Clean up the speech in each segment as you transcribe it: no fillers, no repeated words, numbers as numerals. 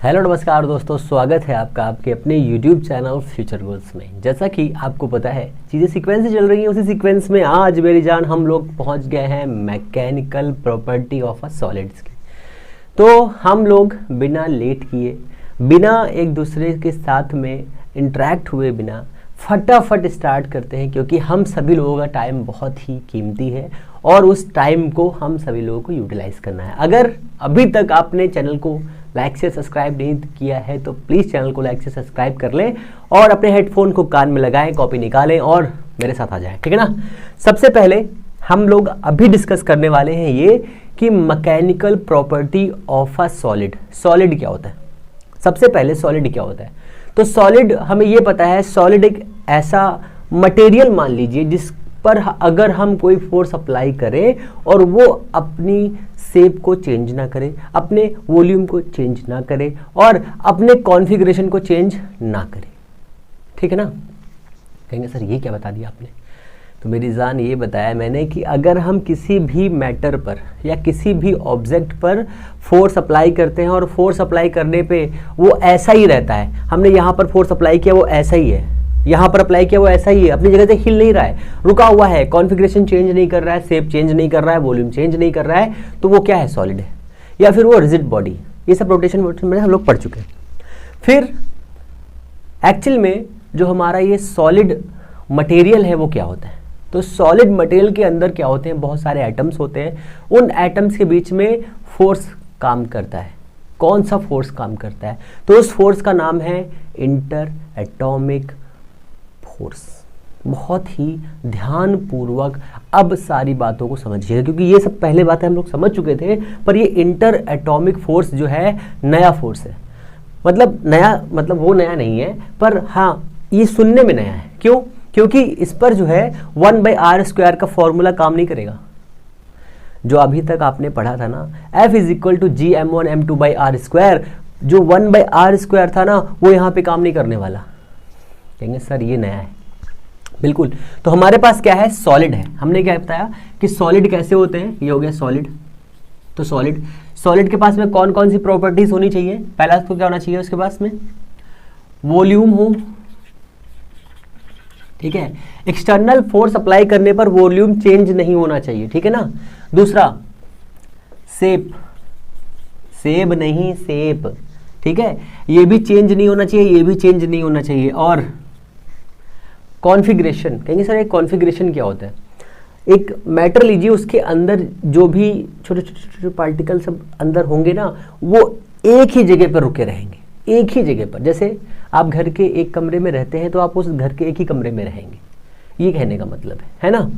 Hello नमस्कार दोस्तों, स्वागत है आपका आपके अपने YouTube चैनल फ्यूचर गोल्स में। जैसा कि आपको पता है चीज़ें सीक्वेंस से चल रही हैं, उसी सीक्वेंस में आज मेरी जान हम लोग पहुंच गए हैं mechanical property of a solids की। तो हम लोग बिना लेट किए, बिना एक दूसरे के साथ में इंटरेक्ट हुए बिना फटाफट स्टार्ट करते हैं, क्योंकि हम सभी लोगों का टाइम बहुत ही कीमती है और उस टाइम को हम सभी लोगों को यूटिलाइज करना है। अगर अभी तक आपने चैनल को लाइक से सब्सक्राइब नहीं किया है तो प्लीज़ चैनल को लाइक से सब्सक्राइब कर लें और अपने हेडफोन को कान में लगाएं, कॉपी निकालें और मेरे साथ आ जाएं, ठीक है ना। सबसे पहले हम लोग अभी डिस्कस करने वाले हैं ये कि mechanical property of a solid. Solid क्या होता है? सबसे पहले सॉलिड क्या होता है? तो सॉलिड हमें ये पता है, सॉलिड एक ऐसा मटेरियल मान लीजिए जिस पर अगर हम कोई फोर्स अप्लाई करें और वो अपनी शेप को चेंज ना करे, अपने वॉल्यूम को चेंज ना करे और अपने कॉन्फ़िगरेशन को चेंज ना करे, ठीक है ना। कहेंगे सर ये क्या बता दिया आपने? तो मेरी जान ये बताया मैंने कि अगर हम किसी भी मैटर पर या किसी भी ऑब्जेक्ट पर फोर्स अप्लाई करते हैं और फोर्स अप्लाई करने पे वो ऐसा ही रहता है, हमने यहाँ पर फोर्स अप्लाई किया वो ऐसा ही है, यहाँ पर अप्लाई किया वो ऐसा ही है, अपनी जगह से हिल नहीं रहा है, रुका हुआ है, कॉन्फ़िगरेशन चेंज नहीं कर रहा है, शेप चेंज नहीं कर रहा है, वॉल्यूम चेंज नहीं कर रहा है, तो वो क्या है? सॉलिड है। या फिर वो रिजिड बॉडी। ये सब रोटेशन में हम लोग पढ़ चुके हैं। फिर एक्चुअल में जो हमारा ये सॉलिड मटेरियल है वो क्या होता है? तो सॉलिड मटेरियल के अंदर क्या होते हैं? बहुत सारे एटम्स होते हैं। उन एटम्स के बीच में फोर्स काम करता है। कौन सा फोर्स काम करता है? तो उस फोर्स का नाम है इंटर एटॉमिक फोर्स। बहुत ही ध्यानपूर्वक अब सारी बातों को समझिएगा, क्योंकि ये सब पहले बातें हम लोग समझ चुके थे, पर ये इंटर एटॉमिक फोर्स जो है नया फोर्स है। मतलब नया मतलब वो नया नहीं है, पर हाँ ये सुनने में नया है। क्यों? क्योंकि इस पर जो है 1/r² का फॉर्मूला काम नहीं करेगा। जो अभी तक आपने पढ़ा था ना, F = Gm1m2/r², जो 1/r² था ना वो यहाँ पे काम नहीं करने वाला। कहेंगे सर ये नया है। बिल्कुल। तो हमारे पास क्या है? सॉलिड है। हमने क्या बताया कि सॉलिड कैसे होते हैं? ये हो गया सॉलिड। तो सॉलिड के पास में कौन कौन सी प्रॉपर्टीज होनी चाहिए? पहला तो क्या होना चाहिए उसके पास में? वॉल्यूम हो, ठीक है। एक्सटर्नल फोर्स अप्लाई करने पर वॉल्यूम चेंज नहीं होना चाहिए, ठीक है ना। दूसरा शेप नहीं, शेप, ठीक है, ये भी चेंज नहीं होना चाहिए, ये भी चेंज नहीं होना चाहिए। और कॉन्फ़िगरेशन। कहेंगे सर एक कॉन्फ़िगरेशन क्या होता है? एक मैटर लीजिए, उसके अंदर जो भी छोटे छोटे पार्टिकल सब अंदर होंगे ना, वो एक ही जगह पर रुके रहेंगे, एक ही जगह पर। जैसे आप घर के एक कमरे में रहते हैं तो आप उस घर के एक ही कमरे में रहेंगे, ये कहने का मतलब है ना।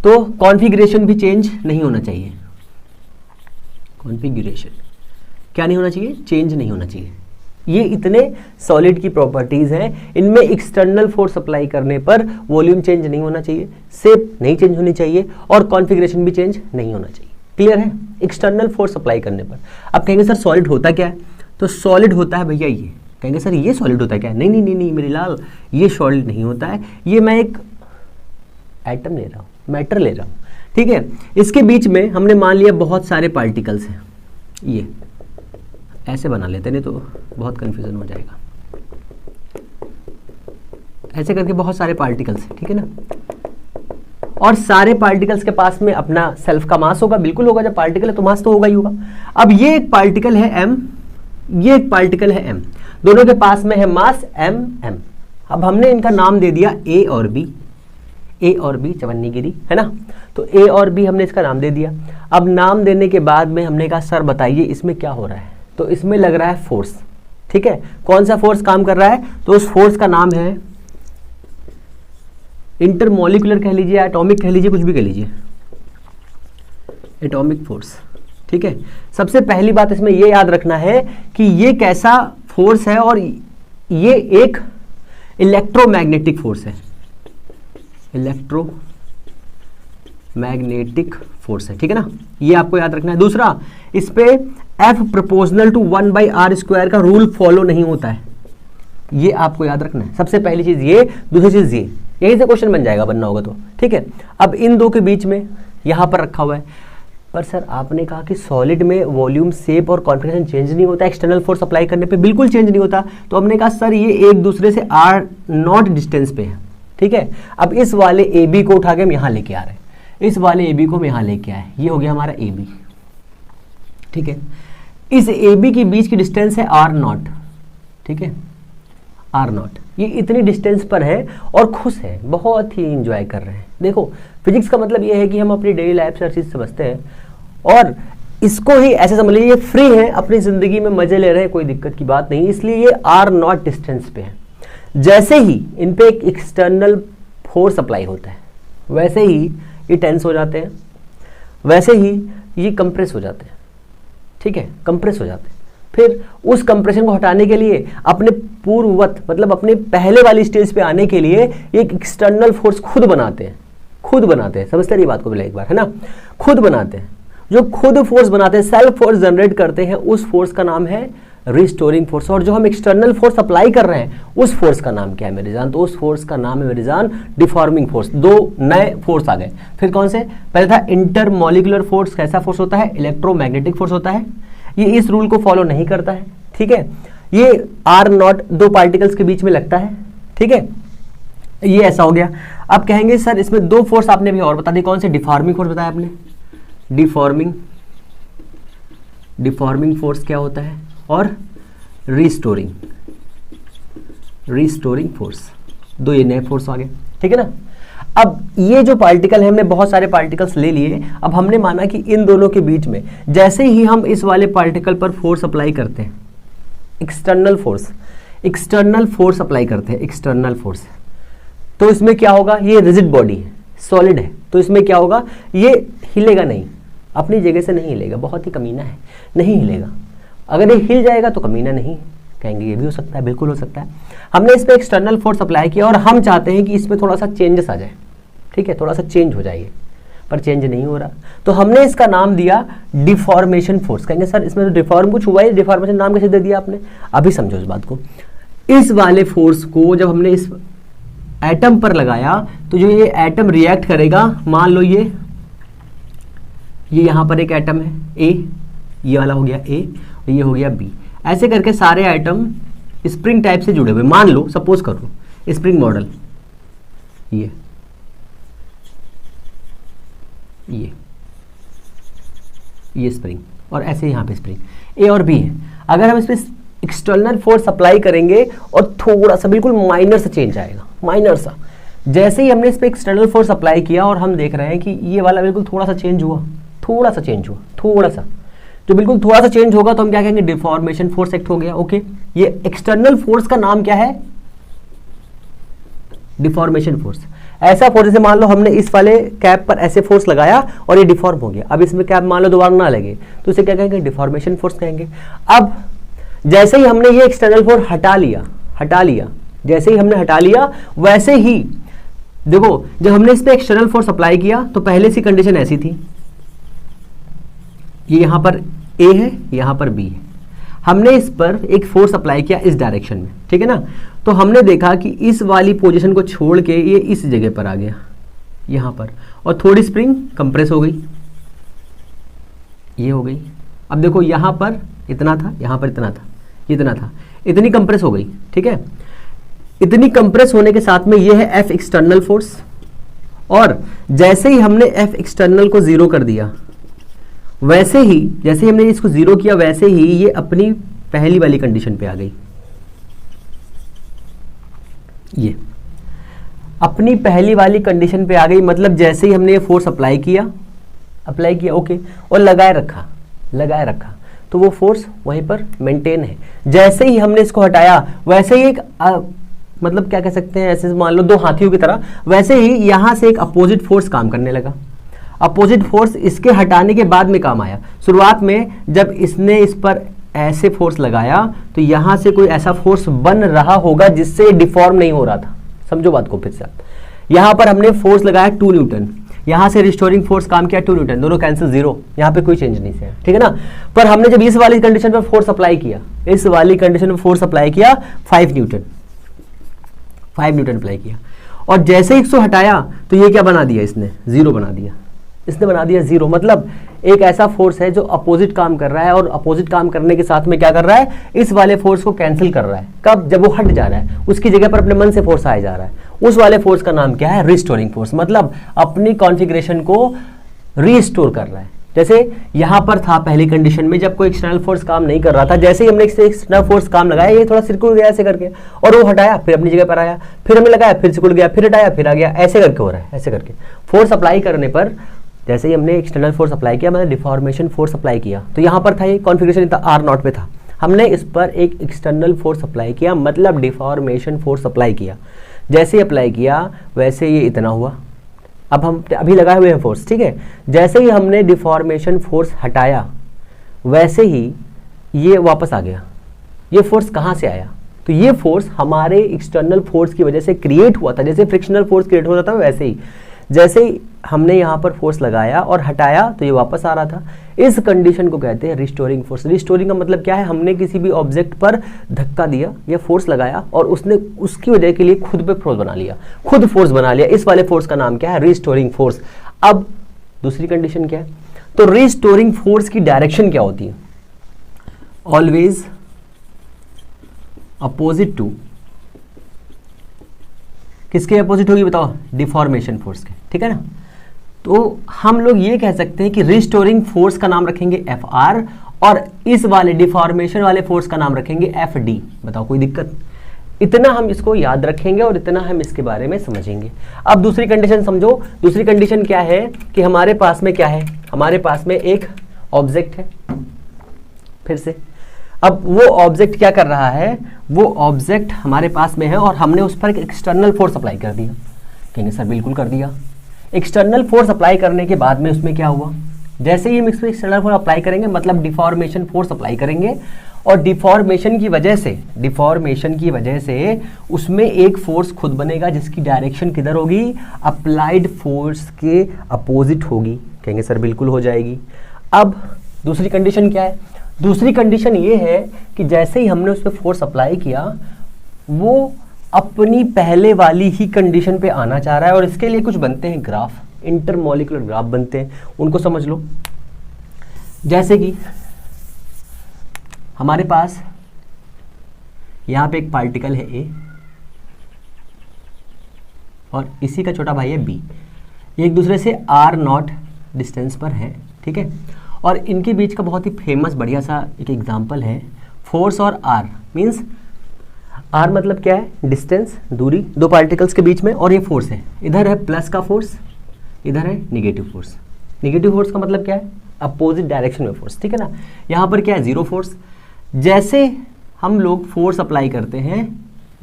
तो कॉन्फ़िगरेशन भी चेंज नहीं होना चाहिए। कॉन्फ़िगरेशन क्या नहीं होना चाहिए? चेंज नहीं होना चाहिए। ये इतने सॉलिड की प्रॉपर्टीज हैं। इनमें एक्सटर्नल फोर्स अप्लाई करने पर वॉल्यूम चेंज नहीं होना चाहिए, शेप नहीं चेंज होनी चाहिए और कॉन्फ़िगरेशन भी चेंज नहीं होना चाहिए। क्लियर है? एक्सटर्नल फोर्स अप्लाई करने पर। अब कहेंगे सर सॉलिड होता क्या है? तो सॉलिड होता है भैया ये। कहेंगे सर ये सॉलिड होता है क्या? नहीं नहीं नहीं नहीं मेरे लाल, ये सॉलिड नहीं होता है। ये मैं एक एटम ले रहा हूँ, मैटर ले रहा हूँ, ठीक है। इसके बीच में हमने मान लिया बहुत सारे पार्टिकल्स हैं। ये ऐसे बना लेते, नहीं तो बहुत कंफ्यूजन हो जाएगा। ऐसे करके बहुत सारे पार्टिकल्स हैं, ठीक है ना। और सारे पार्टिकल्स के पास में अपना सेल्फ का मास होगा। बिल्कुल होगा, जब पार्टिकल है तो मास तो होगा ही होगा। अब ये एक पार्टिकल है m, ये एक पार्टिकल है m, दोनों के पास में है मास m। अब हमने इनका नाम दे दिया a और b, चवन्नी गिरी, है ना। तो a और b हमने इसका नाम दे दिया। अब नाम देने के बाद में हमने कहा सर बताइए इसमें क्या हो रहा है? तो इसमें लग रहा है फोर्स, ठीक है। कौन सा फोर्स काम कर रहा है? तो उस फोर्स का नाम है इंटरमॉलिक्यूलर कह लीजिए, एटॉमिक कह लीजिए, कुछ भी कह लीजिए, एटॉमिक फोर्स, ठीक है। सबसे पहली बात इसमें ये याद रखना है कि ये कैसा फोर्स है, और ये एक इलेक्ट्रोमैग्नेटिक फोर्स है। इलेक्ट्रोमैग्नेटिक फोर्स है, ठीक है ना। ये आपको याद रखना है। दूसरा, इस पे F = 1/r² का रूल फॉलो नहीं होता है, ये आपको याद रखना है। सबसे पहली चीज ये, दूसरी चीज ये, यहीं से क्वेश्चन बन जाएगा, बनना होगा तो, ठीक है। अब इन दो के बीच में यहां पर रखा हुआ है पर सर आपने कहा कि सॉलिड में वॉल्यूम, शेप और कॉन्फिगरेशन चेंज नहीं होता एक्सटर्नल फोर्स अप्लाई करने पे, बिल्कुल चेंज नहीं होता। तो हमने कहा सर ये एक दूसरे से r0 डिस्टेंस पे है, ठीक है। अब इस वाले ए बी को उठा के हम यहाँ लेके आ रहे हैं, इस वाले ए बी को हम यहाँ लेके आए, ये हो गया हमारा ए बी, ठीक है। इस ए बी के बीच की डिस्टेंस है r0, ठीक है, r0। ये इतनी डिस्टेंस पर है और खुश है, बहुत ही इंजॉय कर रहे हैं। देखो फिजिक्स का मतलब ये है कि हम अपनी डेली लाइफ से हर चीज़ समझते हैं और इसको ही ऐसे समझ लीजिए ये फ्री है, अपनी ज़िंदगी में मज़े ले रहे हैं, कोई दिक्कत की बात नहीं। इसलिए ये r0 डिस्टेंस पे है। जैसे ही इन पे एक एक्सटर्नल फोर्स अप्लाई होता है वैसे ही ये टेंस हो जाते हैं, वैसे ही ये कंप्रेस हो जाते हैं, ठीक है, कंप्रेस हो जाते हैं। फिर उस कंप्रेशन को हटाने के लिए अपने पूर्ववत मतलब अपने पहले वाली स्टेज पे आने के लिए एक एक्सटर्नल फोर्स खुद बनाते हैं, समझते रहिए बात को पहले एक बार, है ना। खुद बनाते हैं, जो खुद फोर्स बनाते हैं, सेल्फ फोर्स जनरेट करते हैं, उस फोर्स का नाम है रिस्टोरिंग फोर्स। और जो हम एक्सटर्नल फोर्स अप्लाई कर रहे हैं उस फोर्स का नाम क्या है मेरे जान? तो उस फोर्स का नाम है मेरे जान डिफॉर्मिंग फोर्स। दो नए फोर्स आ गए। फिर कौन से? पहले था इंटरमॉलिक्यूलर फोर्स। कैसा फोर्स होता है? इलेक्ट्रोमैग्नेटिक फोर्स होता है। ये इस रूल को फॉलो नहीं करता है, ठीक है। ये r0 दो पार्टिकल्स के बीच में लगता है, ठीक है। ये ऐसा हो गया। अब कहेंगे सर इसमें दो फोर्स आपने भी और बता दी, कौन से? डिफॉर्मिंग फोर्स बताया आपने। डिफॉर्मिंग फोर्स क्या होता है? और रिस्टोरिंग फोर्स। दो ये नए फोर्स आ गए, ठीक है ना। अब ये जो पार्टिकल है, हमने बहुत सारे पार्टिकल्स ले लिए। अब हमने माना कि इन दोनों के बीच में जैसे ही हम इस वाले पार्टिकल पर फोर्स अप्लाई करते हैं, एक्सटर्नल फोर्स अप्लाई करते हैं, एक्सटर्नल फोर्स, तो इसमें क्या होगा? ये रिजिड बॉडी है, सॉलिड है, तो इसमें क्या होगा? ये हिलेगा नहीं, अपनी जगह से नहीं हिलेगा। बहुत ही कमीना है, नहीं हिलेगा। अगर ये हिल जाएगा तो कमीना नहीं कहेंगे, ये भी हो सकता है, बिल्कुल हो सकता है। हमने इस पर एक्सटर्नल फोर्स अप्लाई किया और हम चाहते हैं कि इसमें थोड़ा सा चेंजेस आ जाए, ठीक है, थोड़ा सा चेंज हो जाएगी, पर चेंज नहीं हो रहा। तो हमने इसका नाम दिया डिफॉर्मेशन फोर्स। कहेंगे सर इसमें तो डिफॉर्म कुछ हुआ है, डिफॉर्मेशन नाम कैसे दे दिया आपने? अभी समझो इस बात को। इस वाले फोर्स को जब हमने इस एटम पर लगाया तो जो ये एटम रिएक्ट करेगा, मान लो ये यहाँ पर एक एटम है ए, ये वाला हो गया ए, ये हो गया बी। ऐसे करके सारे आइटम स्प्रिंग टाइप से जुड़े हुए, मान लो, सपोज करो स्प्रिंग मॉडल, ये स्प्रिंग, और ऐसे यहाँ पे स्प्रिंग ए और बी है। अगर हम इस पे एक्सटर्नल फोर्स अप्लाई करेंगे और थोड़ा सा, बिल्कुल माइनर सा चेंज आएगा, माइनर सा। जैसे ही हमने इस पे एक्सटर्नल फोर्स अप्लाई किया और हम देख रहे हैं कि ये वाला बिल्कुल थोड़ा सा चेंज हुआ, थोड़ा सा जो बिल्कुल थोड़ा सा चेंज होगा तो हम क्या कहेंगे? डिफॉर्मेशन फोर्स एक्ट हो गया। ओके, ये एक्सटर्नल फोर्स का नाम क्या है? Deformation force. ऐसा फोर्स, जैसे मान लो हमने इस वाले कैप पर ऐसे फोर्स लगाया और ये डिफॉर्म हो गया। अब इसमें कैप मान लो दोबारा ना लगे तो इसे क्या कहेंगे? डिफॉर्मेशन फोर्स कहेंगे। अब जैसे ही हमने ये एक्सटर्नल फोर्स हटा लिया, जैसे ही हमने हटा लिया वैसे ही देखो, जब हमने इस पे एक्सटर्नल फोर्स अप्लाई किया तो पहले से कंडीशन ऐसी थी, ये यहां पर ए है, यहां पर बी है। हमने इस पर एक फोर्स अप्लाई किया इस डायरेक्शन में, ठीक है ना। तो हमने देखा कि इस वाली पोजीशन को छोड़ के ये इस जगह पर आ गया, यहां पर, और थोड़ी स्प्रिंग कंप्रेस हो गई, ये हो गई। अब देखो यहां पर इतना था, यहां पर इतना था, इतना था, इतनी कंप्रेस हो गई, ठीक है। इतनी कंप्रेस होने के साथ में ये है एफ एक्सटर्नल फोर्स, और जैसे ही हमने एफ एक्सटर्नल को जीरो कर दिया, वैसे ही जैसे ही हमने इसको जीरो किया वैसे ही ये अपनी पहली वाली कंडीशन पे आ गई। ये अपनी पहली वाली कंडीशन पे आ गई, मतलब जैसे ही हमने ये फोर्स अप्लाई किया ओके, और लगाए रखा तो वो फोर्स वहीं पर मेंटेन है। जैसे ही हमने इसको हटाया वैसे ही एक मतलब क्या कह सकते हैं, ऐसे मान लो दो हाथियों की तरह, वैसे ही यहां से एक अपोजिट फोर्स काम करने लगा। अपोजिट फोर्स इसके हटाने के बाद में काम आया। शुरुआत में जब इसने इस पर ऐसे फोर्स लगाया तो यहां से कोई ऐसा फोर्स बन रहा होगा जिससे डिफॉर्म नहीं हो रहा था। समझो बात को फिर से। यहां पर हमने फोर्स लगाया 2 न्यूटन, यहां से रिस्टोरिंग फोर्स काम किया 2 न्यूटन, दोनों कैंसिल, जीरो, यहां पे कोई चेंज नहीं है, ठीक है ना। पर हमने जब इस वाली कंडीशन पर फोर्स अप्लाई किया, 5 न्यूटन अप्लाई किया, और जैसे ही इसको हटाया तो ये क्या बना दिया? इसने जीरो बना दिया, इसने बना दिया 0। मतलब एक ऐसा फोर्स है जो अपोजिट काम कर रहा है, और अपोजिट काम करने के साथ में क्या कर रहा है, इस वाले फोर्स को कैंसिल कर रहा है। कब? जब वो हट जा रहा है, उसकी जगह पर अपने मन से फोर्स आया जा रहा है। उस वाले फोर्स का नाम क्या है? Restoring force. मतलब अपनी कॉन्फ़िगरेशन को रीस्टोर कर रहा है। जैसे यहां पर था पहली कंडीशन में, जब कोई एक्सटर्नल फोर्स काम नहीं कर रहा था, जैसे ही हमने एक्सटर्नल फोर्स काम लगाया, ये थोड़ा सिकुड़ गया ऐसे करके, और वो हटाया, फिर अपनी जगह पर आया, फिर हमने लगाया, फिर सिकुड़ गया, फिर हटाया, फिर आ गया, ऐसे करके हो रहा है। ऐसे करके फोर्स अप्लाई करने पर, जैसे ही हमने एक्सटर्नल फोर्स अप्लाई किया, मतलब डिफॉर्मेशन फोर्स अप्लाई किया, तो यहाँ पर था ये कॉन्फ़िगरेशन R0 पे था, हमने इस पर एक एक्सटर्नल फोर्स अप्लाई किया, मतलब डिफॉर्मेशन फोर्स अप्लाई किया। जैसे ही अप्लाई किया वैसे ये इतना हुआ। अब हम अभी लगाए हुए हैं फोर्स, ठीक है। जैसे ही हमने डिफॉर्मेशन फोर्स हटाया वैसे ही ये वापस आ गया। ये फोर्स कहाँ से आया? तो ये फोर्स हमारे एक्सटर्नल फोर्स की वजह से क्रिएट हुआ था। जैसे फ्रिक्शनल फोर्स क्रिएट होता था वैसे ही, जैसे ही हमने यहाँ पर फोर्स लगाया और हटाया तो ये वापस आ रहा था। इस कंडीशन को कहते हैं रिस्टोरिंग फोर्स। रिस्टोरिंग का मतलब क्या है? हमने किसी भी ऑब्जेक्ट पर धक्का दिया या फोर्स लगाया और उसने उसकी वजह के लिए खुद पे फोर्स बना लिया, खुद फोर्स बना लिया। इस वाले फोर्स का नाम क्या है? Restoring force. अब दूसरी कंडीशन क्या है? तो रिस्टोरिंग फोर्स की डायरेक्शन क्या होती है? ऑलवेज अपोजिट टू, किसके अपोजिट होगी बताओ? डिफॉर्मेशन फोर्स के, ठीक है ना। तो हम लोग ये कह सकते हैं कि रिस्टोरिंग फोर्स का नाम रखेंगे Fr और इस वाले डिफॉर्मेशन वाले फोर्स का नाम रखेंगे Fd। बताओ कोई दिक्कत? इतना हम इसको याद रखेंगे और इतना हम इसके बारे में समझेंगे। अब दूसरी कंडीशन समझो। दूसरी कंडीशन क्या है कि हमारे पास में क्या है? हमारे पास में एक ऑब्जेक्ट है। फिर से अब वो ऑब्जेक्ट क्या कर रहा है? वो ऑब्जेक्ट हमारे पास में है और हमने उस पर एक एक्सटर्नल फोर्स अप्लाई कर दिया। कहेंगे सर बिल्कुल कर दिया। एक्सटर्नल फोर्स अप्लाई करने के बाद में उसमें क्या हुआ? जैसे ही हम इस पर एक्सटर्नल फोर्स अप्लाई करेंगे मतलब डिफॉर्मेशन फोर्स अप्लाई करेंगे, और डिफॉर्मेशन की वजह से उसमें एक फोर्स खुद बनेगा जिसकी डायरेक्शन किधर होगी? अप्लाइड फोर्स के अपोजिट होगी। कहेंगे सर बिल्कुल हो जाएगी। अब दूसरी कंडीशन क्या है? दूसरी कंडीशन ये है कि जैसे ही हमने उस पर फोर्स अप्लाई किया वो अपनी पहले वाली ही कंडीशन पे आना चाह रहा है, और इसके लिए कुछ बनते हैं ग्राफ, इंटरमॉलिक्यूलर ग्राफ बनते हैं, उनको समझ लो। जैसे कि हमारे पास यहाँ पे एक पार्टिकल है A और इसी का छोटा भाई है B। ये एक दूसरे से R0 डिस्टेंस पर है, ठीक है। और इनके बीच का बहुत ही फेमस बढ़िया सा एक एग्जाम्पल है फोर्स और R। मीन्स R मतलब क्या है? डिस्टेंस, दूरी दो पार्टिकल्स के बीच में, और ये फोर्स है। इधर है प्लस का फोर्स, इधर है निगेटिव फोर्स। निगेटिव फोर्स का मतलब क्या है? अपोजिट डायरेक्शन में फोर्स, ठीक है ना। यहाँ पर क्या है? Zero force. जैसे हम लोग फोर्स अप्लाई करते हैं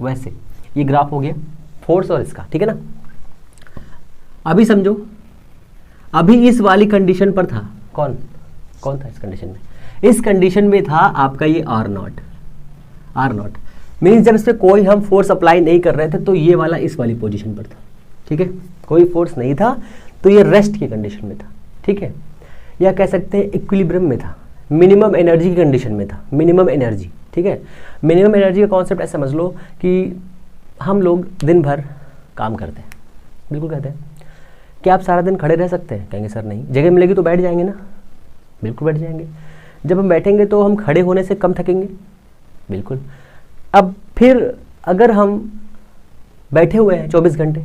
वैसे ये ग्राफ हो गया फोर्स और इसका, ठीक है ना। अभी समझो, अभी इस वाली कंडीशन पर था कौन था इस कंडीशन में? इस कंडीशन में था आपका ये R0 मीन्स जब इस पर कोई हम फोर्स अप्लाई नहीं कर रहे थे तो ये वाला इस वाली पोजीशन पर था, ठीक है। कोई फोर्स नहीं था तो ये रेस्ट की कंडीशन में था, ठीक है। या कह सकते हैं इक्विलिब्रियम में था, मिनिमम एनर्जी की कंडीशन में था, मिनिमम एनर्जी, ठीक है। मिनिमम एनर्जी का कॉन्सेप्ट ऐसा समझ लो कि हम लोग दिन भर काम करते हैं, बिल्कुल कहते हैं क्या आप सारा दिन खड़े रह सकते हैं? कहेंगे सर नहीं। जगह मिलेगी तो बैठ जाएंगे ना? बिल्कुल बैठ जाएंगे। जब हम बैठेंगे तो हम खड़े होने से कम थकेंगे? बिल्कुल। अब फिर अगर हम बैठे हुए हैं 24 घंटे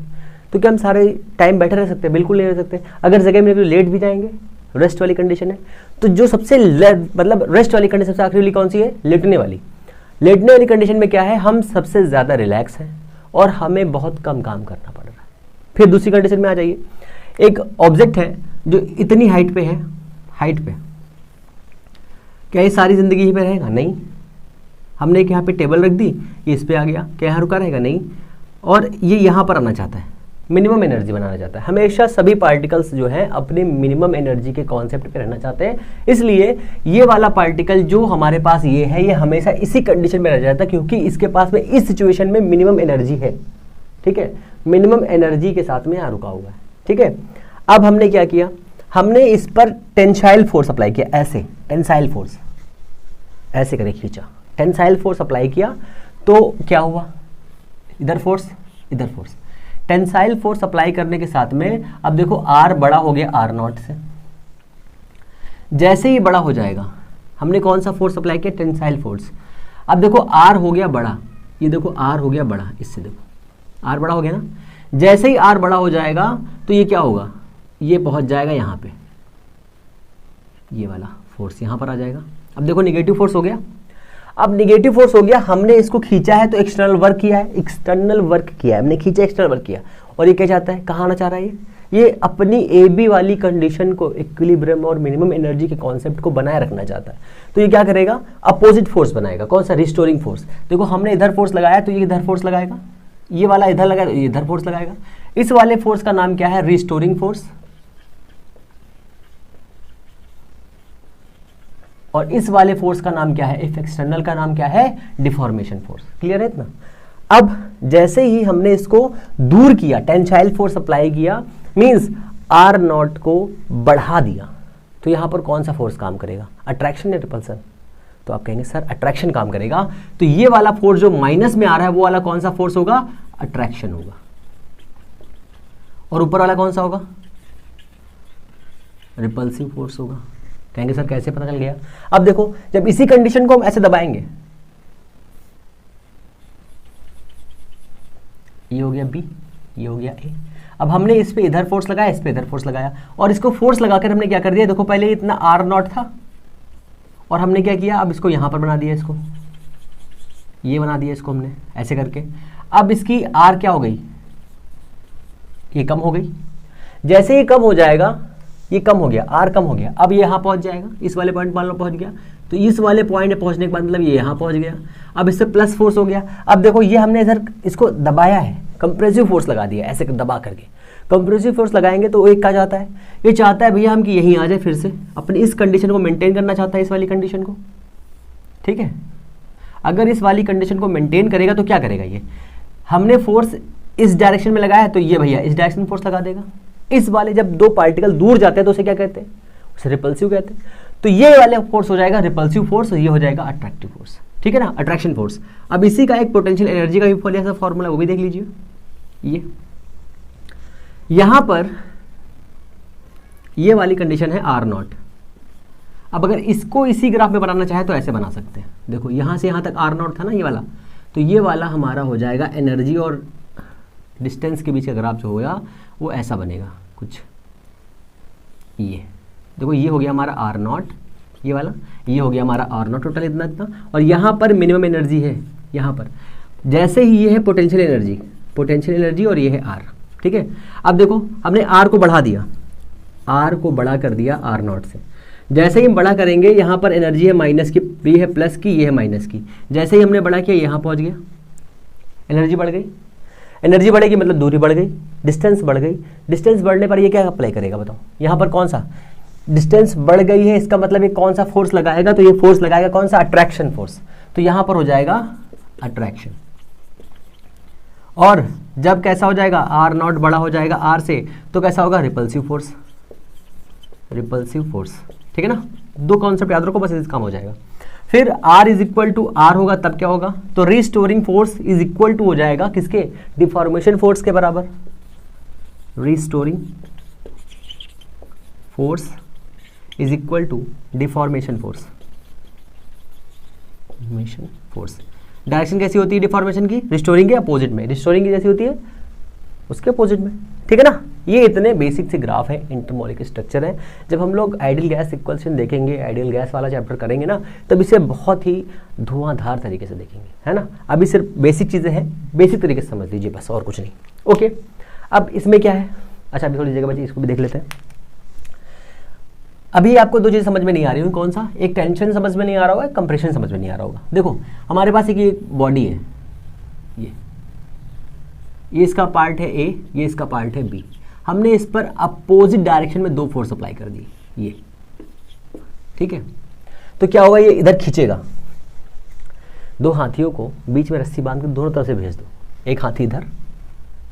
तो क्या हम सारे टाइम बैठे रह सकते हैं? बिल्कुल नहीं रह सकते। अगर जगह मिलेगी तो लेट भी जाएंगे, रेस्ट वाली कंडीशन है। तो जो सबसे मतलब रेस्ट वाली कंडीशन सबसे आखिरी वाली कौन सी है? लेटने वाली। लेटने वाली कंडीशन में क्या है? हम सबसे ज़्यादा रिलैक्स हैं और हमें बहुत कम काम करना पड़ रहा है। फिर दूसरी कंडीशन में आ जाइए। एक ऑब्जेक्ट है जो इतनी हाइट पे है, हाइट पे, क्या ये सारी ज़िंदगी यहीं पे रहेगा? नहीं। हमने एक यहाँ पे टेबल रख दी, ये इस पे आ गया, क्या यहाँ रुका रहेगा? नहीं। और ये यहाँ पर आना चाहता है, मिनिमम एनर्जी बनाना चाहता है। हमेशा सभी पार्टिकल्स जो हैं अपने मिनिमम एनर्जी के कॉन्सेप्ट पे रहना चाहते हैं। इसलिए ये वाला पार्टिकल जो हमारे पास ये है, ये हमेशा इसी कंडीशन में रह जाता है क्योंकि इसके पास में इस सिचुएशन में मिनिमम एनर्जी है, ठीक है। मिनिमम एनर्जी के साथ में यहाँ रुका हुआ है, ठीक है। अब हमने क्या किया? हमने इस पर टेंसाइल फोर्स अप्लाई किया, ऐसे टेंसाइल फोर्स ऐसे करके खींचा, टेंसाइल फोर्स अप्लाई किया तो क्या हुआ? इधर फोर्स, इधर फोर्स। टेंसाइल फोर्स अप्लाई करने के साथ में अब देखो आर बड़ा हो गया आर नॉट से। जैसे ही बड़ा हो जाएगा, हमने कौन सा फोर्स अप्लाई किया, टेंसाइल फोर्स। अब देखो आर हो गया बड़ा, ये देखो आर हो गया बड़ा, इससे देखो आर बड़ा हो गया ना। जैसे ही आर बड़ा हो जाएगा तो ये क्या होगा, ये पहुंच जाएगा यहाँ पे, ये वाला फोर्स यहाँ पर आ जाएगा। अब देखो निगेटिव फोर्स हो गया। अब निगेटिव फोर्स हो गया, हमने इसको खींचा है तो एक्सटर्नल वर्क किया है, एक्सटर्नल वर्क किया है, हमने खींचा एक्सटर्नल वर्क किया। और ये क्या चाहता है, कहाँ आना चाह रहा है, ये अपनी ए बी वाली कंडीशन को, इक्विलिब्रियम और मिनिमम एनर्जी के कॉन्सेप्ट को बनाए रखना चाहता है। तो ये क्या करेगा, अपोजिट फोर्स बनाएगा। कौन सा, रिस्टोरिंग फोर्स। देखो हमने इधर फोर्स लगाया तो ये इधर फोर्स लगाएगा, ये वाला इधर लगाया तो ये इधर फोर्स लगाएगा। इस वाले फोर्स का नाम क्या है, रिस्टोरिंग फोर्स। और इस वाले फोर्स का नाम क्या है, इफ एक्सटर्नल का नाम क्या है, डिफॉर्मेशन फोर्स। क्लियर है इतना। अब जैसे ही हमने इसको दूर किया, टेंसाइल फोर्स अप्लाई किया, मींस आर नॉट को बढ़ा दिया, तो यहां पर कौन सा फोर्स काम करेगा, अट्रैक्शन या रिपल्सन। तो आप कहेंगे सर अट्रैक्शन काम करेगा, तो ये वाला फोर्स जो माइनस में आ रहा है वो वाला कौन सा फोर्स होगा, अट्रैक्शन होगा। और ऊपर वाला कौन सा होगा, रिपल्सिव फोर्स होगा। कहेंगे सर कैसे पता चल गया। अब देखो जब इसी कंडीशन को हम ऐसे दबाएंगे, ये हो गया बी, ये हो गया ए। अब हमने इस पे इधर फोर्स लगाया, इस पे इधर फोर्स लगाया, और इसको फोर्स लगाकर हमने क्या कर दिया, देखो पहले इतना आर नॉट था और हमने क्या किया, अब इसको यहां पर बना दिया, इसको ये बना दिया, इसको हमने ऐसे करके। अब इसकी आर क्या हो गई, ये कम हो गई। जैसे ही कम हो जाएगा, ये कम हो गया, आर कम हो गया, अब ये यहाँ पहुंच जाएगा, इस वाले पॉइंट मान लो पहुंच गया, तो इस वाले पॉइंट पे पहुंचने के बाद मतलब ये यहाँ पहुंच गया। अब इससे प्लस फोर्स हो गया। अब देखो ये हमने इधर इसको दबाया है, कंप्रेसिव फोर्स लगा दिया ऐसे दबा करके। कंप्रेसिव फोर्स लगाएंगे तो एक क्या चाहता है, ये चाहता है भैया हम कि यहीं आ जाए, फिर से अपनी इस कंडीशन को मेंटेन करना चाहता है, इस वाली कंडीशन को। ठीक है, अगर इस वाली कंडीशन को मेंटेन करेगा तो क्या करेगा, ये हमने फोर्स इस डायरेक्शन में लगाया है तो ये भैया इस डायरेक्शन में फोर्स लगा देगा। इस वाले जब दो पार्टिकल दूर जाते हैं तो उसे क्या कहते हैं, उसे रिपल्सिव कहते हैं। तो ये वाले फोर्स हो जाएगा रिपल्सिव फोर्स और ये हो जाएगा अट्रैक्टिव फोर्स। ठीक है ना, अट्रैक्शन फोर्स। अब इसी का एक पोटेंशियल एनर्जी का भी फॉर्मूला, फॉर्मूला वो भी देख लीजिए। ये यहां पर ये वाली कंडीशन है आर नॉट। अब अगर इसको इसी ग्राफ में बनाना चाहे तो ऐसे बना सकते हैं। देखो यहां से यहां तक आर नॉट था ना ये वाला, तो ये वाला हमारा हो जाएगा एनर्जी और डिस्टेंस के बीच का ग्राफ जो होगा वो ऐसा बनेगा कुछ। ये देखो ये हो गया हमारा आर नॉट, ये वाला, ये हो गया हमारा आर नॉट टोटल इतना इतना, और यहाँ पर मिनिमम एनर्जी है यहाँ पर। जैसे ही ये है पोटेंशियल एनर्जी और ये है आर। ठीक है, अब देखो हमने आर को बढ़ा दिया, आर को बड़ा कर दिया आर नॉट से। जैसे ही हम बड़ा करेंगे यहाँ पर एनर्जी है माइनस की, ये है प्लस की, ये है माइनस की। जैसे ही हमने बड़ा किया यहाँ पहुँच गया, एनर्जी बढ़ गई। एनर्जी बढ़ेगी मतलब दूरी बढ़ गई, डिस्टेंस बढ़ गई। डिस्टेंस बढ़ने पर ये क्या अप्लाई करेगा बताओ, यहाँ पर कौन सा, डिस्टेंस बढ़ गई है, इसका मतलब ये कौन सा फोर्स लगाएगा, तो ये फोर्स लगाएगा कौन सा, अट्रैक्शन फोर्स। तो यहाँ पर हो जाएगा अट्रैक्शन। और जब कैसा हो जाएगा, आर नॉट बड़ा हो जाएगा आर से, तो कैसा होगा, रिपल्सिव फोर्स, रिपल्सिव फोर्स। ठीक है ना, दो कॉन्सेप्ट याद रखो बस, इस काम हो जाएगा। फिर R is equal to R होगा तब क्या होगा, तो restoring force is equal to हो जाएगा किसके, डिफॉर्मेशन फोर्स के बराबर। Restoring force is equal to deformation force. Direction कैसी होती है डिफॉर्मेशन की, रिस्टोरिंग के अपोजिट में, रिस्टोरिंग की जैसी होती है उसके अपोजिट में। ठीक है ना, ये इतने बेसिक से ग्राफ है, इंटरमोलिक्यूलर स्ट्रक्चर है। जब हम लोग आइडियल गैस इक्वेशन देखेंगे, आइडियल गैस वाला चैप्टर करेंगे ना, तब इसे बहुत ही धुआंधार तरीके से देखेंगे, है ना। अभी सिर्फ बेसिक चीज़ें हैं, बेसिक तरीके से समझ लीजिए बस, और कुछ नहीं। ओके, अब इसमें क्या है, अच्छा अभी थोड़ी जगह बची, इसको भी देख लेते हैं। अभी आपको दो चीज़ समझ में नहीं आ रही हूँ, कौन सा, एक टेंशन समझ में नहीं आ रहा होगा, कंप्रेशन समझ में नहीं आ रहा होगा। देखो हमारे पास एक बॉडी है, ये इसका पार्ट है ए, ये इसका पार्ट है बी। हमने इस पर अपोजिट डायरेक्शन में दो फोर्स अप्लाई कर दी, ये ठीक है। तो क्या होगा, ये इधर खींचेगा, दो हाथियों को बीच में रस्सी बांध कर दोनों तरफ से भेज दो। एक हाथी इधर,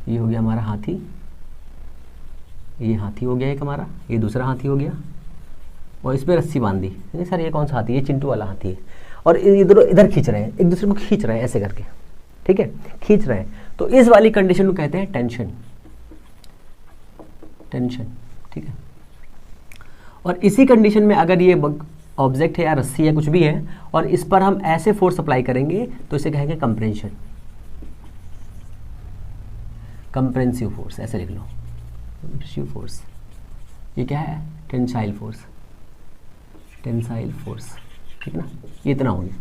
ये हो गया हमारा हाथी, ये हाथी हो गया एक हमारा, ये दूसरा हाथी हो गया, और इस पर रस्सी बांध दी। नहीं सर ये कौन सा हाथी है, ये चिंटू वाला हाथी है। और इधर इधर खींच रहे हैं, एक दूसरे को खींच रहे हैं ऐसे करके, ठीक है, खींच रहे हैं। तो इस वाली कंडीशन को कहते हैं टेंशन, टेंशन, ठीक है। और इसी कंडीशन में अगर ये ऑब्जेक्ट है या रस्सी है कुछ भी है और इस पर हम ऐसे फोर्स अप्लाई करेंगे तो इसे कहेंगे कंप्रेंशन, कंप्रेंसिव फोर्स, ऐसे लिख लो, कंप्रेसिव फोर्स। ये क्या है? टेंसाइल फोर्स, टेंसाइल फोर्स, ठीक ना। ये इतना हो गया।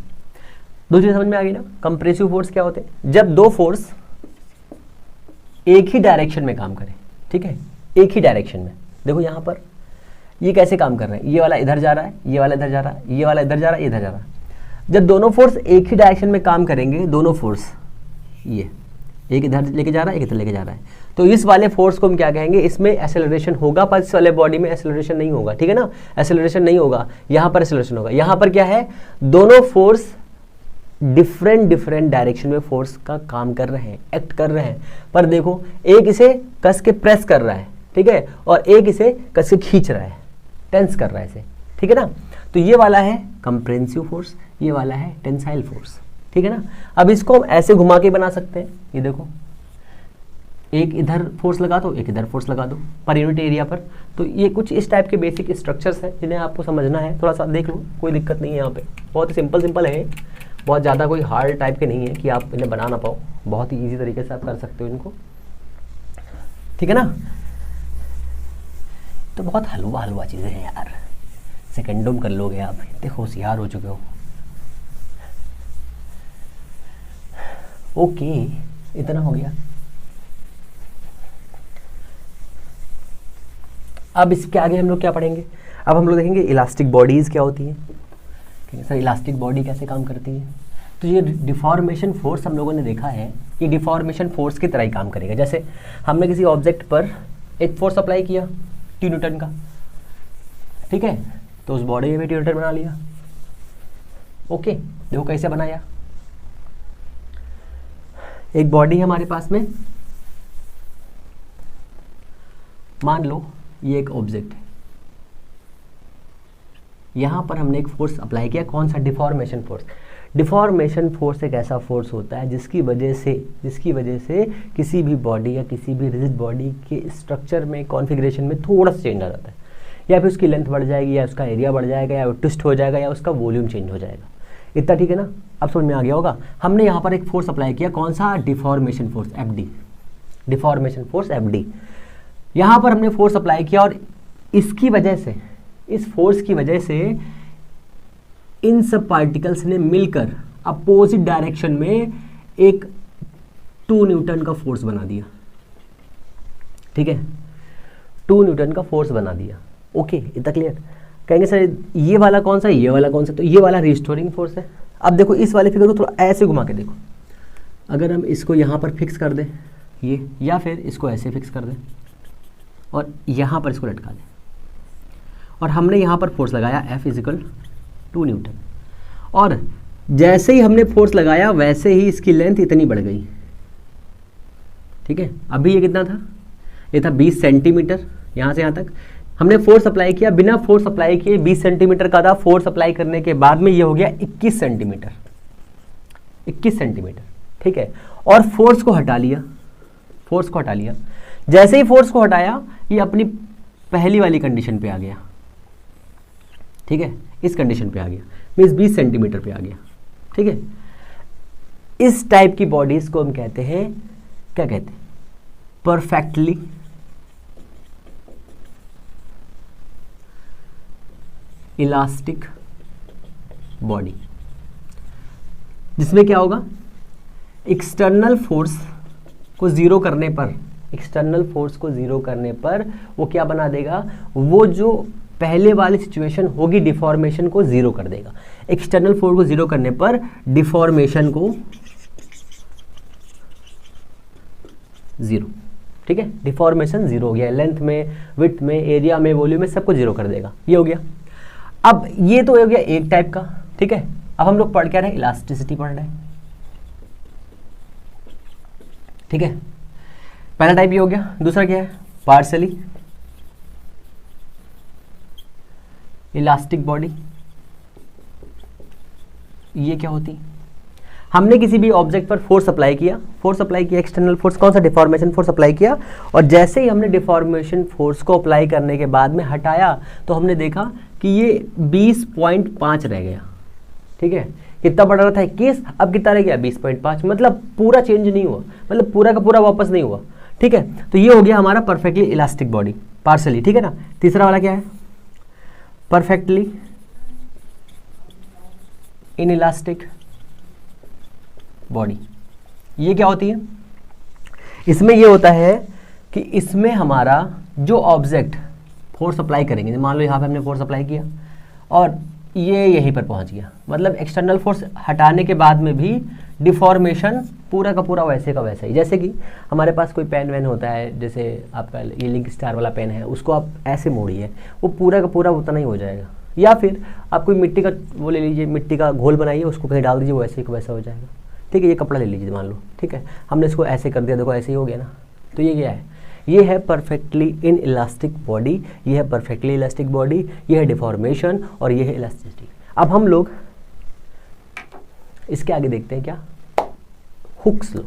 दूसरी समझ में आ गई ना? कंप्रेसिव फोर्स क्या होते हैं? जब दो फोर्स एक ही डायरेक्शन में काम करें, ठीक है, एक ही डायरेक्शन में। देखो यहाँ पर ये कैसे काम कर रहे हैं, ये वाला इधर जा रहा है, ये वाला इधर जा रहा है, ये वाला इधर जा रहा है, ये इधर जा रहा है। जब दोनों फोर्स एक ही डायरेक्शन में काम करेंगे, दोनों फोर्स, ये एक इधर लेके जा रहा है, एक इधर लेके जा रहा है, तो इस वाले फोर्स को हम क्या कहेंगे? इसमें एक्सेलरेशन होगा, पर इस वाले बॉडी में एक्सेलरेशन नहीं होगा, ठीक है ना। एक्सेलरेशन नहीं होगा, यहाँ पर एक्सेलरेशन होगा। यहाँ पर क्या है? दोनों फोर्स डिफरेंट डायरेक्शन में फोर्स का काम कर रहे हैं, एक्ट कर रहे हैं। पर देखो, एक इसे कस के प्रेस कर रहा है, ठीक है, और एक इसे कस के खींच रहा है, टेंस कर रहा है इसे, ठीक है ना। तो ये वाला है कंप्रेंसिव फोर्स, ये वाला है टेंसाइल फोर्स, ठीक है ना। अब इसको हम ऐसे घुमा के बना सकते हैं। ये देखो, एक इधर फोर्स लगा दो, एक इधर फोर्स लगा दो पर यूनिट एरिया पर। तो ये कुछ इस टाइप के बेसिक स्ट्रक्चर्स हैं जिन्हें आपको समझना है। थोड़ा सा देख लो, कोई दिक्कत नहीं है यहाँ पे, बहुत ही सिंपल है, बहुत ज़्यादा कोई हार्ड टाइप के नहीं है कि आप इन्हें बना ना पाओ। बहुत ही ईजी तरीके से आप कर सकते हो इनको, ठीक है ना। तो बहुत हलवा चीज़ें हैं यार, सेकेंडों में कर लोगे आप, इतने होशियार हो चुके हो। ओके, इतना हो गया। अब इसके आगे हम लोग क्या पढ़ेंगे? अब हम लोग देखेंगे इलास्टिक बॉडीज़ क्या होती हैं। ठीक है सर, इलास्टिक बॉडी कैसे काम करती है? तो ये डिफॉर्मेशन फोर्स हम लोगों ने देखा है, ये डिफॉर्मेशन फोर्स की तरह ही काम करेगा। जैसे हमने किसी ऑब्जेक्ट पर एक फोर्स अप्लाई किया T न्यूटन का, ठीक है, तो उस बॉडी में भी T न्यूटन बना लिया। ओके, देखो कैसे बनाया। एक बॉडी है हमारे पास में, मान लो ये एक ऑब्जेक्ट है, यहां पर हमने एक फोर्स अप्लाई किया। कौन सा? Deformation force. डिफॉर्मेशन फोर्स एक ऐसा फोर्स होता है जिसकी वजह से किसी भी बॉडी या किसी भी रिजिड बॉडी के स्ट्रक्चर में, कॉन्फ़िगरेशन में थोड़ा सा चेंज आ जाता है, या फिर उसकी लेंथ बढ़ जाएगी, या उसका एरिया बढ़ जाएगा, या वो ट्विस्ट हो जाएगा, या उसका वॉल्यूम चेंज हो जाएगा। इतना ठीक है ना? अब समझ में आ गया होगा। हमने यहाँ पर एक फोर्स अप्लाई किया, कौन सा? Deformation force, FD, deformation force FD। यहाँ पर हमने फोर्स अप्लाई किया और इसकी वजह से, इस फोर्स की वजह से इन सब पार्टिकल्स ने मिलकर अपोजिट डायरेक्शन में एक 2 न्यूटन का फोर्स बना दिया, ठीक है, 2 न्यूटन का फोर्स बना दिया। ओके, इतना क्लियर? कहेंगे सर ये वाला कौन सा, ये वाला कौन सा? तो ये वाला रिस्टोरिंग फोर्स है। अब देखो इस वाले फिगर को थोड़ा ऐसे घुमा के देखो, अगर हम इसको यहाँ पर फिक्स कर दें ये, या फिर इसको ऐसे फिक्स कर दें और यहाँ पर इसको लटका दें, और हमने यहाँ पर फोर्स लगाया F = 2 न्यूटन, और जैसे ही हमने फोर्स लगाया वैसे ही इसकी लेंथ इतनी बढ़ गई, ठीक है। अभी ये कितना था? ये था 20 सेंटीमीटर। यहाँ से यहाँ तक हमने फोर्स अप्लाई किया, बिना फोर्स अप्लाई किए 20 सेंटीमीटर का था। फोर्स अप्लाई करने के बाद में ये हो गया 21 सेंटीमीटर, 21 सेंटीमीटर, ठीक है। और फोर्स को हटा लिया, फोर्स को हटा लिया। जैसे ही फोर्स को हटाया ये अपनी पहली वाली कंडीशन पे आ गया, ठीक है, इस कंडीशन पे आ गया, मीन्स 20 सेंटीमीटर पे आ गया, ठीक है। इस टाइप की बॉडीज को हम कहते हैं, क्या कहते हैं? परफेक्टली इलास्टिक बॉडी, जिसमें क्या होगा? एक्सटर्नल फोर्स को जीरो करने पर, एक्सटर्नल फोर्स को जीरो करने पर वो क्या बना देगा? वो जो पहले वाली सिचुएशन होगी डिफॉर्मेशन को जीरो कर देगा। एक्सटर्नल फोर्स को जीरो करने पर डिफॉर्मेशन को जीरो, ठीक है, डिफॉर्मेशन जीरो हो गया। लेंथ में, विड्थ में, एरिया में, वॉल्यूम में, सबको जीरो कर देगा। ये हो गया। अब ये तो हो गया एक टाइप का, ठीक है। अब हम लोग पढ़ क्या रहे? इलास्टिसिटी पढ़ रहे हैं, ठीक है। पहला टाइप ये हो गया। दूसरा क्या है? Partially elastic body. ये क्या होती? हमने किसी भी ऑब्जेक्ट पर फोर्स अप्लाई किया, एक्सटर्नल फोर्स, कौन सा, डिफॉर्मेशन फोर्स अप्लाई किया, और जैसे ही हमने डिफॉर्मेशन फोर्स को अप्लाई करने के बाद में हटाया तो हमने देखा कि ये 20.5 रह गया। ठीक है, कितना बढ़ रहा था 21, अब कितना रह गया 20.5, मतलब पूरा चेंज नहीं हुआ, मतलब पूरा का पूरा वापस नहीं हुआ। ठीक है, तो ये हो गया हमारा परफेक्टली इलास्टिक बॉडी, पार्शली। ठीक है ना। तीसरा वाला क्या है, परफेक्टली इनइलास्टिक बॉडी। ये क्या होती है, इसमें ये होता है कि इसमें हमारा जो ऑब्जेक्ट फोर्स अप्लाई करेंगे, मान लो यहाँ पे हमने फोर्स अप्लाई किया और ये यहीं पर पहुंच गया, मतलब एक्सटर्नल फोर्स हटाने के बाद में भी डिफॉर्मेशन पूरा का पूरा वैसे का वैसा ही। जैसे कि हमारे पास कोई पेन वैन होता है, जैसे आपका ये लिंक स्टार वाला पेन है, उसको आप ऐसे मोड़िए, वो पूरा का पूरा उतना ही हो जाएगा। या फिर आप कोई मिट्टी का वो ले लीजिए, मिट्टी का घोल बनाइए, उसको कहीं डाल दीजिए, वो ऐसे ही वैसा हो जाएगा। ठीक है, ये कपड़ा ले लीजिए मान लो, ठीक है, हमने इसको ऐसे कर दिया, देखो ऐसे ही हो गया ना। तो ये क्या है, ये है परफेक्टली इन इलास्टिक बॉडी, ये है परफेक्टली इलास्टिक बॉडी, ये है डिफॉर्मेशन और ये है इलास्टिसिटी। अब हम लोग इसके आगे देखते हैं क्या, हुक्स लॉ।